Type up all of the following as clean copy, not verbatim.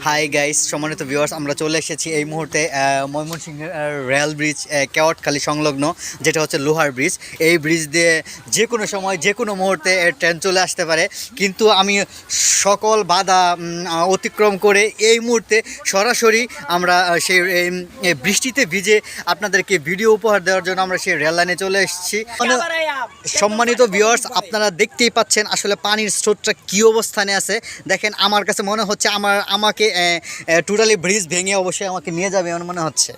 Hi guys, সম্মানিত viewers, আমরা চলে এসেছি এই মুহূর্তে ময়মনসিংহের রেল ব্রিজ কেওয়াটখালী সংলগ্ন, যেটা হচ্ছে লোহার ব্রিজ। এই ব্রিজ দিয়ে যে কোনো সময় যে কোনো মুহূর্তে ট্রেন চলে আসতে পারে, কিন্তু আমি সকল বাধা অতিক্রম করে এই মুহূর্তে সরাসরি আমরা সেই বৃষ্টিতে ভিজে আপনাদেরকে ভিডিও উপহার দেওয়ার জন্য আমরা সেই রেল লাইনে চলে এসেছি। সম্মানিত ভিউয়ার্স, আপনারা দেখতেই পাচ্ছেন আসলে পানির স্রোতটা কী অবস্থানে আছে। দেখেন, আমার কাছে মনে হচ্ছে আমাকে টোটালি ব্রিজ ভেঙে অবশ্যই আমাকে নিয়ে যাবে এমন মনে হচ্ছে।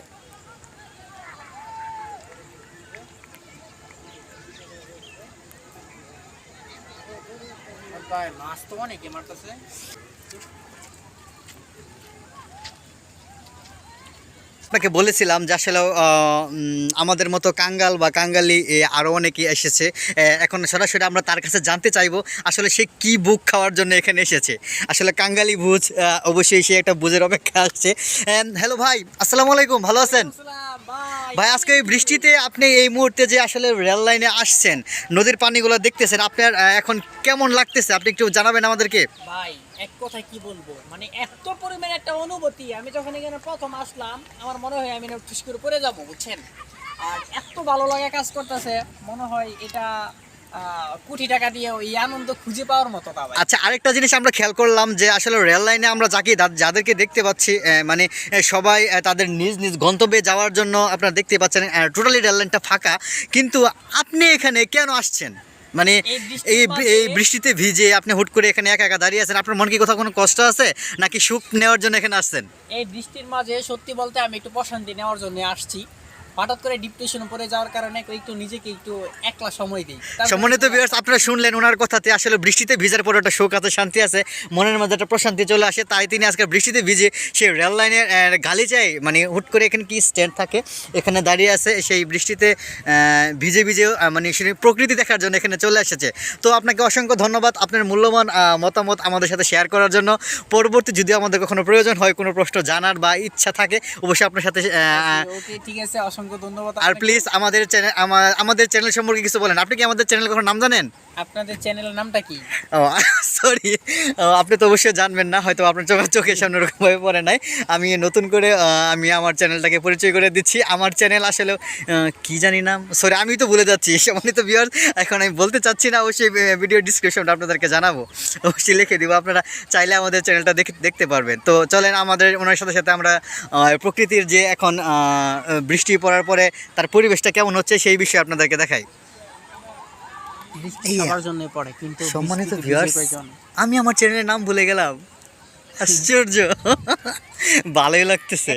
আপনাকে বলেছিলাম যে আসলে আমাদের মতো কাঙ্গাল বা কাঙ্গালি আরও অনেকেই এসেছে। এখন সরাসরি আমরা তার কাছে জানতে চাইবো আসলে সে কি বুক খাওয়ার জন্য এখানে এসেছে। আসলে কাঙ্গালি ভুজ, অবশ্যই সে একটা ভুজের অপেক্ষা আসছে। হ্যালো ভাই, আসসালামু আলাইকুম, ভালো আছেন? ভাই, আজকে এই বৃষ্টিতে আপনি এই মুহূর্তে যে আসলে রেল লাইনে আসছেন, নদীর পানিগুলো দেখতেছেন, আপনার এখন কেমন লাগতেছে আপনি একটু জানাবেন আমাদেরকে। ভাই, এক কথায় কি বলবো, মানে এত পরিমাণ একটা অনুভূতি। আমি যখন এখানে প্রথম আসলাম আমার মনে হয় আমি টুস করে পড়ে যাবো, বুঝছেন। আর এত ভালো লাগা কাজ করতেছে, মনে হয় এটা কোটি টাকা দিয়ে ওই আনন্দ খুঁজে পাওয়ার মতো। আচ্ছা, আরেকটা জিনিস আমরা খেয়াল করলাম যে আসলে রেল লাইনে আমরা যাদেরকে দেখতে পাচ্ছি, মানে সবাই তাদের নিজ নিজ গন্তব্যে যাওয়ার জন্য আপনারা দেখতে পাচ্ছেন টোটালি রেল লাইনটা ফাঁকা। কিন্তু আপনি এখানে কেন আসছেন? মানে এই বৃষ্টিতে ভিজে আপনি হুট করে এখানে একা একা দাঁড়িয়ে আছেন, আপনার মন কি কোথাও কোনো কষ্ট আছে নাকি সুখ নেওয়ার জন্য এখানে আসছেন? এই বৃষ্টির মাঝে সত্যি বলতে আমি একটু প্রশান্তি নেওয়ার জন্য আসছি। হঠাৎ করে ডিপ্রেশনে পড়ে যাওয়ার কারণে একটু নিজেকে একটু একলা সময় দিই। সম্মানিত ভিউয়ার্স, আপনারা শুনলেন ওনার কথাতে, আসলে বৃষ্টিতে ভিজার পরে একটা সুখ আছে, শান্তি আছে, মনের মধ্যে একটা প্রশান্তি চলে আসে। তাই তিনি আজকে বৃষ্টিতে ভিজে সেই রেল লাইনের গালিচায়, মানে হুট করে এখানে কি স্ট্যান্ড থাকে, এখানে দাঁড়িয়ে আছে, সেই বৃষ্টিতে ভিজে ভিজেও মানে সেই প্রকৃতি দেখার জন্য এখানে চলে এসেছে। তো আপনাকে অসংখ্য ধন্যবাদ আপনার মূল্যবান মতামত আমাদের সাথে শেয়ার করার জন্য। পরবর্তী যদি আমাদের কখনো প্রয়োজন হয়, কোনো প্রশ্ন জানার বা ইচ্ছা থাকে, অবশ্যই আপনার সাথে ঠিক আছে, অসংখ্য ধন্যবাদ। আর প্লিজ আমাদের চ্যানেল সম্পর্কে কিছু বলেন। আপনি কি আমাদের চ্যানেল কখনো নাম জানেন? আপনাদের চ্যানেলের নামটা কি? ও সরি, আপনি তো অবশ্যই জানবেন না, হয়তো আপনার চোখের সামনে ওরকমভাবে পড়ে নাই। আমি নতুন করে আমি আমার চ্যানেলটাকে পরিচয় করে দিচ্ছি। আমার চ্যানেল আসলে কি জানি নাম, সরি আমি তো ভুলে যাচ্ছি। সম্মানিত ভিউয়ার্স, এখন আমি বলতে চাচ্ছি না, অবশ্যই ভিডিও ডিসক্রিপশনটা আপনাদেরকে জানাবো, অবশ্যই লিখে দিব, আপনারা চাইলে আমাদের চ্যানেলটা দেখতে পারবেন। তো চলেন, ওনার সাথে সাথে আমরা প্রকৃতির যে এখন বৃষ্টি পড়ার পরে তার পরিবেশটা কেমন হচ্ছে সেই বিষয়ে আপনাদেরকে দেখাই। সম্মানিত ভিউয়ার্স, আমি আমার চ্যানেলের নাম ভুলে গেলাম, আশ্চর্য, ভালোই লাগতেছে।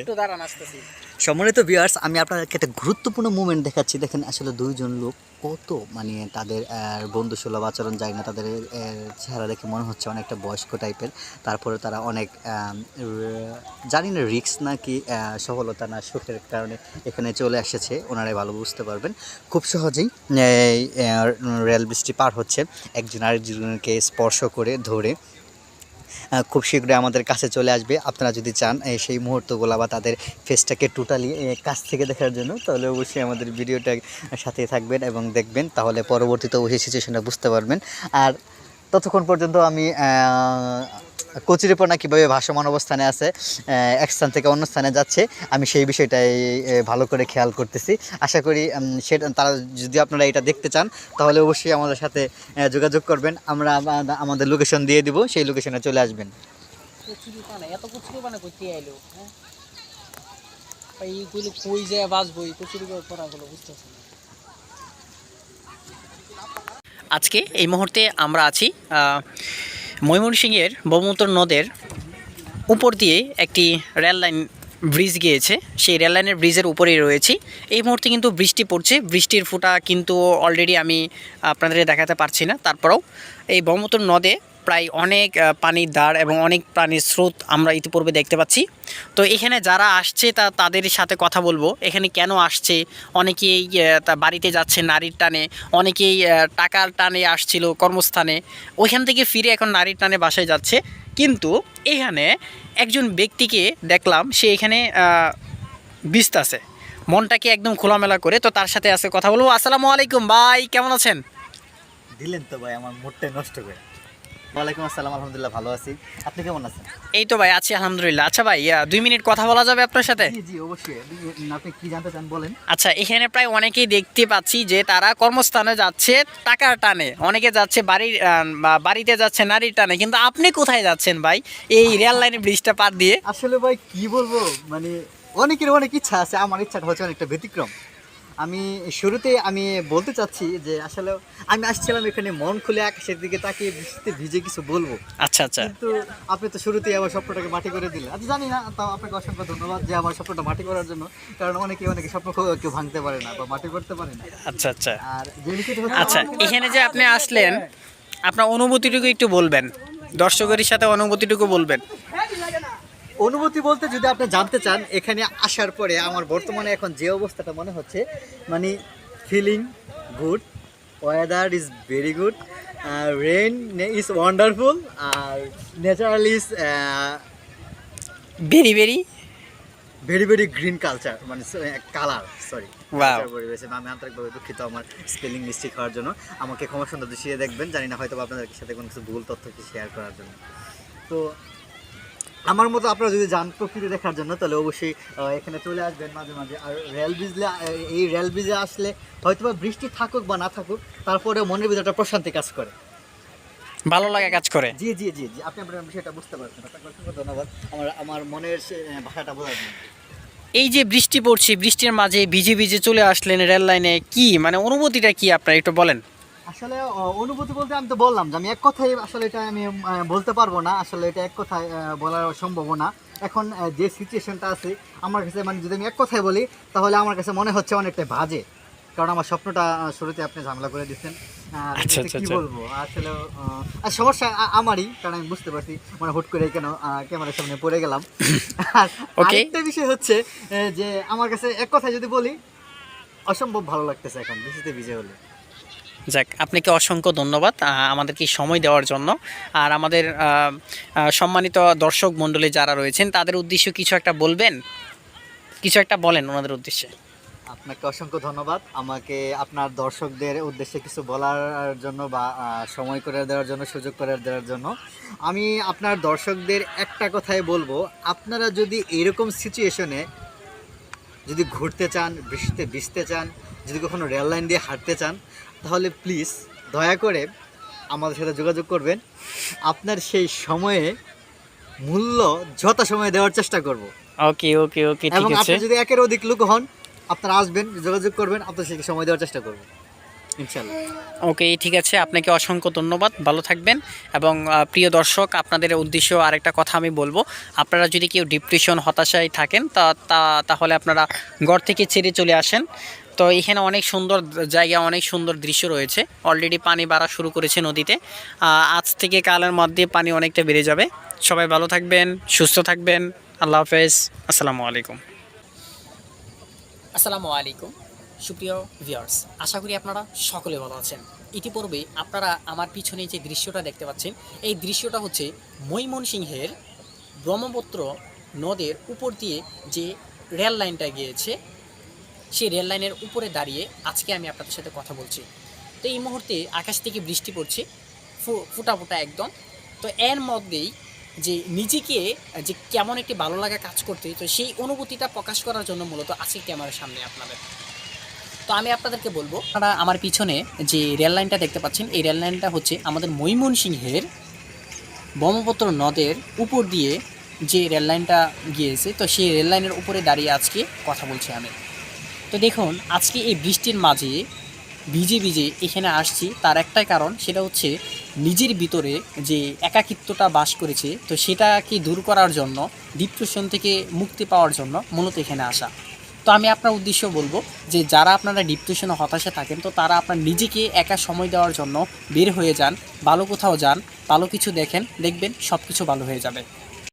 সম্মানিত ভিউয়ার্স, আমি আপনাদেরকে একটা গুরুত্বপূর্ণ মুভমেন্ট দেখাচ্ছি। দেখেন, আসলে দুইজন লোক কত মানে তাদের বন্ধুসুলভ আচরণ যায় না, তাদের চেহারা দেখে মনে হচ্ছে অনেকটা বয়স্ক টাইপের। তারপরে তারা অনেক জানি না রিস্ক নাকি সফলতা না সুখের কারণে এখানে চলে এসেছে, ওনারাই ভালো বুঝতে পারবেন। খুব সহজেই রেল ব্রিজটি পার হচ্ছে, একজন আরেকজনকে স্পর্শ করে ধরে খুব শীঘ্রই আমাদের কাছে চলে আসবে। আপনারা যদি চান সেই মুহূর্তগুলো বা তাদের ফেসটাকে টোটালি কাছ থেকে দেখার জন্য, তাহলে অবশ্যই আমাদের ভিডিওটা সাথে থাকবেন এবং দেখবেন, তাহলে পরবর্তীতে অবশ্যই সিচুয়েশনটা বুঝতে পারবেন। আর ততক্ষণ পর্যন্ত আমি কচুরিপানা কীভাবে ভাসমান অবস্থানে আছে, এক স্থান থেকে অন্য স্থানে যাচ্ছে, আমি সেই বিষয়টাই ভালো করে খেয়াল করতেছি। আশা করি তারা যদি আপনারা এটা দেখতে চান, তাহলে অবশ্যই আমাদের সাথে যোগাযোগ করবেন, আমরা আমাদের লোকেশন দিয়ে দিব, সেই লোকেশনে চলে আসবেন। আজকে এই মুহূর্তে আমরা আছি ময়মনসিংহের ব্রহ্মপুত্র নদের উপর দিয়ে একটি রেল লাইন ব্রিজ গিয়েছে, সেই রেল লাইনের ব্রিজের উপরেই রয়েছি। এই মুহূর্তে কিন্তু বৃষ্টি পড়ছে, বৃষ্টির ফোঁটা কিন্তু অলরেডি আমি আপনাদের দেখাতে পারছি না। তারপরেও এই ব্রহ্মপুত্র নদে প্রায় অনেক পানির ধার এবং অনেক প্রাণীর স্রোত আমরা ইতিপূর্বে দেখতে পাচ্ছি। তো এখানে যারা আসছে তাদের সাথে কথা বলবো, এখানে কেন আসছে। অনেকেই বাড়িতে যাচ্ছে নারীর টানে, অনেকেই টাকার টানে আসছিল কর্মস্থানে, ওইখান থেকে ফিরে এখন নারীর টানে বাসায় যাচ্ছে। কিন্তু এখানে একজন ব্যক্তিকে দেখলাম, সে এখানে ব্যস্ত আছে, মনটাকে একদম খোলামেলা করে। তো তার সাথে আছে কথা বলবো। আসসালামু আলাইকুম ভাই, কেমন আছেন? দিলেন তো ভাই আমার মুডটা নষ্ট করে। ওয়ালাইকুম আসসালাম, আলহামদুলিল্লাহ ভালো আছি। আপনি কেমন আছেন? এই তো ভাই আছি আলহামদুলিল্লাহ। আচ্ছা ভাই 2 মিনিট কথা বলা যাবে আপনার সাথে? জি জি অবশ্যই। আপনি কি জানতে চান বলেন। আচ্ছা, এখানে প্রায় অনেকেই দেখতে পাচ্ছি যে তারা কর্মস্থানে যাচ্ছে টাকার টানে, অনেকে যাচ্ছে বাড়িতে যাচ্ছে নারীর টানে, কিন্তু আপনি কোথায় যাচ্ছেন ভাই এই রেল লাইনের ব্রিজটা পার দিয়ে? আসলে ভাই কি বলবো, মানে অনেকের অনেক ইচ্ছা আছে, আমার ইচ্ছাটা হচ্ছে অনেকটা ব্যতিক্রম। আমি শুরুতে আমি বলতে চাচ্ছি যে আসলে আমি আসছিলাম এখানে মন খুলে আকাশের দিকে তাকিয়ে বৃষ্টিতে ভিজে কিছু বলবো। আচ্ছা আচ্ছা, কিন্তু আপনি তো শুরুতেই আমার স্বপ্নটাকে মাটি করে দিলেন। আচ্ছা জানি না, তাও আপনাকে অসংখ্য ধন্যবাদ যে আমার স্বপ্নটা মাটি করার জন্য। কারণ অনেকে স্বপ্ন কেউ ভাঙতে পারে না বা মাটি করতে পারে না। আচ্ছা আচ্ছা আর যে বিষয়টা হচ্ছে আচ্ছা, এখানে যে আপনি আসলেন আপনার অনুভূতিটুকু একটু বলবেন, দর্শকের সাথে অনুভূতিটুকু বলবেন। অনুভূতি বলতে যদি আপনি জানতে চান, এখানে আসার পরে আমার বর্তমানে এখন যে অবস্থাটা মনে হচ্ছে, মানে feeling good, weather is very good, rain is wonderful, আর natural is very very very very green culture, মানে কালার, সরি Wow. পরিবেশে। আমি আন্তরিকভাবে দুঃখিত আমার স্পেলিং মিস্টেক হওয়ার জন্য। আমাকে ক্ষমা সুন্দর দৃষ্টিতে দেখবেন, জানি না হয়তো আপনাদের সাথে কোনো কিছু ভুল তথ্যকে শেয়ার করার জন্য। তো আমার মতো আপনারা যদি যান প্রকৃতি দেখার জন্য, তাহলে অবশ্যই এখানে চলে আসবেন মাঝে মাঝে। আর এই রেল ব্রিজে আসলে হয়তো বা বৃষ্টি থাকুক বা না থাকুক, তারপরে মনের ভিতরে একটা প্রশান্তি কাজ করে, ভালো লাগা কাজ করে। জি জি জি জি, আপনি আপনার বিষয়টা বুঝতে পারছেন। আপনাকে অসংখ্য ধন্যবাদ আমার মনের ভাষাটা বোঝার জন্য। এই যে বৃষ্টি পড়ছে, বৃষ্টির মাঝে ভিজে ভিজে চলে আসলেন রেল লাইনে, কি মানে অনুভূতিটা কি আপনার একটু বলেন। আসলে অনুভূতি বলতে আমি তো বললাম যে আমি এক কথায় আসলে এটা আমি বলতে পারবো না, আসলে এটা এক কথায় বলা সম্ভব না। এখন যে সিচুয়েশনটা আছে আমার কাছে, মানে যদি আমি এক কথায় বলি তাহলে আমার কাছে মনে হচ্ছে অনেকটা বাজে। কারণ আমার স্বপ্নটা শুরুতে আপনি ঝামেলা করে দিচ্ছেন। আচ্ছা আচ্ছা কি আচ্ছা, বলবো আসলে, আর সমস্যা আমারই, কারণ আমি বুঝতে পারছি মানে হুট করে কেন ক্যামেরার সামনে পড়ে গেলাম। আর ওকে, আরেকটা বিষয় হচ্ছে যে আমার কাছে এক কথায় যদি বলি, অসম্ভব ভালো লাগতেছে এখন বৃষ্টিতে ভিজে হলে। যাক, আপনাকে অসংখ্য ধন্যবাদ আমাদেরকে সময় দেওয়ার জন্য। আর আমাদের সম্মানিত দর্শক মণ্ডলী যারা রয়েছেন তাদের উদ্দেশ্যে কিছু একটা বলবেন, কিছু একটা বলেন ওনাদের উদ্দেশ্যে। আপনাকে অসংখ্য ধন্যবাদ আমাকে আপনার দর্শকদের উদ্দেশ্যে কিছু বলার জন্য বা সময় করে দেওয়ার জন্য, সুযোগ করে দেওয়ার জন্য। আমি আপনার দর্শকদের একটা কথাই বলবো, আপনারা যদি এরকম সিচুয়েশনে যদি ঘুরতে চান, বৃষ্টিতে ভিজতে চান, যদি কখনো রেল লাইন দিয়ে হাঁটতে চান, তাহলে প্লিজ দয়া করে আমাদের সাথে যোগাযোগ করবেন। আপনার সেই সময়ে মূল্য যথাসময়ে দেওয়ার চেষ্টা করব। ওকে ওকে ওকে, ঠিক এবং আছে। আপনি যদি একের অধিক লোক হন, আপনারা আসবেন, যোগাযোগ করবেন, আপনার সেই সময় দেওয়ার চেষ্টা করব ইনশাল্লাহ। ওকে, ঠিক আছে, আপনাকে অসংখ্য ধন্যবাদ, ভালো থাকবেন। এবং প্রিয় দর্শক, আপনাদের উদ্দেশ্যে আরেকটা কথা আমি বলবো, আপনারা যদি কেউ ডিপ্রেশন, হতাশায় থাকেন তাহলে আপনারা ঘর থেকে ছেড়ে চলে আসেন। তো এখানে অনেক সুন্দর জায়গা, অনেক সুন্দর দৃশ্য রয়েছে। অলরেডি পানি বাড়া শুরু করেছে নদীতে। আজ থেকে কালের মধ্যে পানি অনেকটা বেড়ে যাবে। সবাই ভালো থাকবেন, সুস্থ থাকবেন। আল্লাহ হাফেজ, আসসালামু আলাইকুম। আসসালামু আলাইকুম সুপ্রিয় ভিউয়ার্স, আশা করি আপনারা সকলে ভালো আছেন। ইতিপূর্বে আপনারা আমার পিছনে যে দৃশ্যটা দেখতে পাচ্ছেন, এই দৃশ্যটা হচ্ছে ময়মনসিংহের ব্রহ্মপুত্র নদের উপর দিয়ে যে রেল লাইনটা গিয়েছে, সেই রেল লাইনের উপরে দাঁড়িয়ে আজকে আমি আপনাদের সাথে কথা বলছি। তো এই মুহূর্তে আকাশ থেকে বৃষ্টি পড়ছে ফুটা ফুটা একদম। তো এর মধ্যেই যে নিজেকে যে কেমন একটি ভালো লাগা কাজ করতে, তো সেই অনুভূতিটা প্রকাশ করার জন্য মূলত আজকে ক্যামেরার সামনে আপনাদের। তো আমি আপনাদেরকে বলবো, আপনারা আমার পিছনে যে রেল লাইনটা দেখতে পাচ্ছেন, এই রেল লাইনটা হচ্ছে আমাদের ময়মনসিংহের ব্রহ্মপুত্র নদের উপর দিয়ে যে রেল লাইনটা গিয়েছে। তো সেই রেল লাইনের উপরে দাঁড়িয়ে আজকে কথা বলছি আমি। তো দেখুন, আজকে এই বৃষ্টির মাঝে ভিজে ভিজে এখানে আসছি, তার একটাই কারণ, সেটা হচ্ছে নিজের ভিতরে যে একাকিত্বটা বাস করেছে, তো সেটাকে দূর করার জন্য, ডিপ্রেশন থেকে মুক্তি পাওয়ার জন্য মূলত এখানে আসা। তো আমি আপনার উদ্দেশ্য বলবো যে যারা আপনারা ডিপ্রেশনে, হতাশা থাকেন, তো তারা আপনার নিজেকে একা সময় দেওয়ার জন্য বের হয়ে যান, ভালো কোথাও যান, ভালো কিছু দেখেন, দেখবেন সব কিছু ভালো হয়ে যাবে।